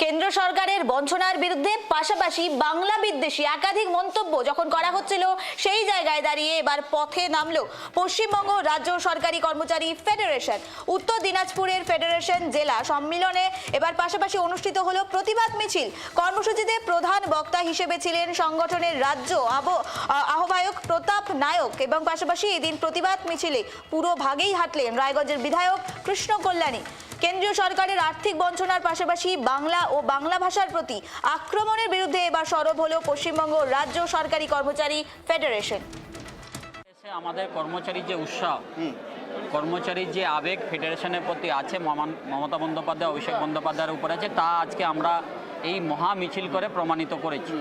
কেন্দ্র সরকারের বঞ্চনার বিরুদ্ধে পাশাপাশি বাংলা বিদ্বেষী একাধিক মন্তব্য যখন করা হচ্ছিল, সেই জায়গায় দাঁড়িয়ে এবার পথে নামলো পশ্চিমবঙ্গ রাজ্য সরকারি কর্মচারী ফেডারেশন। উত্তর দিনাজপুরের ফেডারেশন জেলা সম্মেলনে এবার পাশাপাশি অনুষ্ঠিত হলো প্রতিবাদ মিছিল। কর্মসূচিতে প্রধান বক্তা হিসেবে ছিলেন সংগঠনের রাজ্য আহ্বায়ক প্রতাপ নায়ক এবং পাশাপাশি এদিন প্রতিবাদ মিছিলে পুরো ভাগেই হাঁটলেন রায়গঞ্জের বিধায়ক কৃষ্ণ কল্যাণী। কেন্দ্রীয় সরকারের আর্থিক বঞ্চনার পাশাপাশি বাংলা ও বাংলা ভাষার প্রতি আক্রমণের বিরুদ্ধে এবার সরব হলো পশ্চিমবঙ্গ রাজ্য সরকারি কর্মচারী ফেডারেশন। আমাদের কর্মচারীর যে উৎসাহ, কর্মচারীর যে আবেগ ফেডারেশনের প্রতি আছে, মমতা বন্দ্যোপাধ্যায় অভিষেক বন্দ্যোপাধ্যায়ের উপর আছে, তা আজকে আমরা এই মহা মিছিল করে প্রমাণিত করেছি।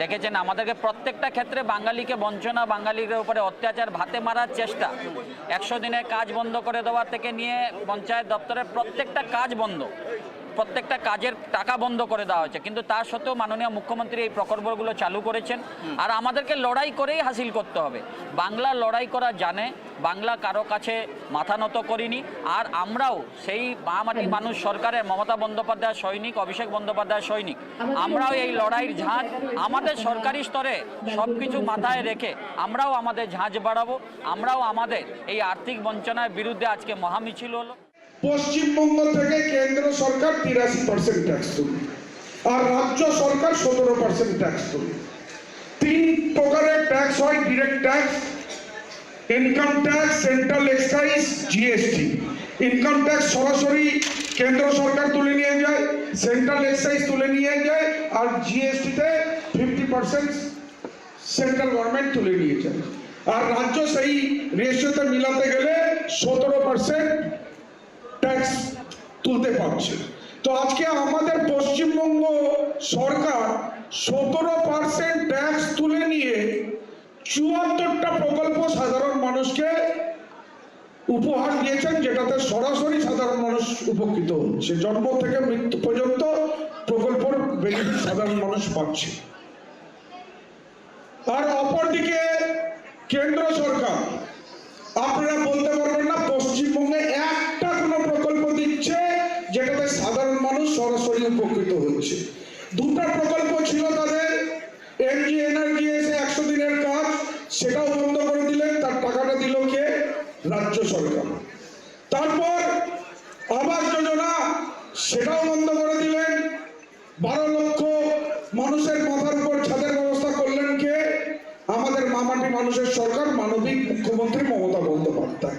দেখেছেন আমাদেরকে প্রত্যেকটা ক্ষেত্রে বাঙালিকে বঞ্চনা, বাঙালিদের উপরে অত্যাচার, ভাতে মারার চেষ্টা, 100 দিনের কাজ বন্ধ করে দেওয়া থেকে নিয়ে পঞ্চায়েত দপ্তরের প্রত্যেকটা কাজ বন্ধ, প্রত্যেকটা কাজের টাকা বন্ধ করে দেওয়া হয়েছে। কিন্তু তার সত্ত্বেও মাননীয় মুখ্যমন্ত্রী এই প্রকল্পগুলো চালু করেছেন। আর আমাদেরকে লড়াই করেই হাসিল করতে হবে। বাংলা লড়াই করা জানে, বাংলা কারো কাছে মাথা নত করিনি। আর আমরাও সেই মাটি মানুষ সরকারের মমতা বন্দ্যোপাধ্যায় সৈনিক, অভিষেক বন্দ্যোপাধ্যায় সৈনিক। আমরাও এই লড়াইয়ের ঝাঁজ আমাদের সরকারি স্তরে সব কিছু মাথায় রেখে আমরাও আমাদের ঝাঁজ বাড়াবো। আমরাও আমাদের এই আর্থিক বঞ্চনার বিরুদ্ধে আজকে মহামিছিল হলো। পশ্চিমবঙ্গ থেকে কেন্দ্র সরকার 83% ট্যাক্স তুলে আর রাজ্য সরকার 17% ট্যাক্স তুলে। 3 প্রকারের ট্যাক্স হয়: direct tax, income tax, central excise, GST. Income tax সরাসরি কেন্দ্র সরকার তুলে নিয়ে যায়, সেন্ট্রাল এক্সাইজ তুলে নিয়ে যায়, আর জিএসটিতে 50% সেন্ট্রাল গভর্নমেন্ট তুলে নিয়ে যায়। আর রাজ্য সেই রেশিওতে মিলাতে গেলে 17% ট্যাক্স তুলতে পারছে। তো আজকে আমাদের পশ্চিমবঙ্গ সরকার 17% ট্যাক্স তুলে নিয়ে 74টা প্রকল্প সাধারণ মানুষকে উপহার দিয়েছেন, যেটাতে সরাসরি সাধারণ মানুষ উপকৃত হচ্ছে। জন্ম থেকে মৃত্যু পর্যন্ত প্রকল্পের বেনিফিট সাধারণ মানুষ পাচ্ছে। আর অপরদিকে কেন্দ্র সরকার, আপনারা বলতে পারবেন না পশ্চিমবঙ্গে একটা কোনো প্রকল্প দিচ্ছে যেটাতে সাধারণ মানুষ সরাসরি উপকৃত হচ্ছে। 2টা প্রকল্প ছিল তাদের, এনজিএনআরজিএস 100 দিনের কাজ, সেটাও বন্ধ করে দিলেন। তার টাকাটা দিল কে? রাজ্য সরকার। তারপর আবাস যোজনা, সেটাও বন্ধ করে দিলেন। 12 লক্ষ মানুষের মাথার উপর ছাদের ব্যবস্থা করলেন কে? আমাদের মামাটি মানুষের সরকার, মানবিক মুখ্যমন্ত্রী মমতা বন্দ্যোপাধ্যায়।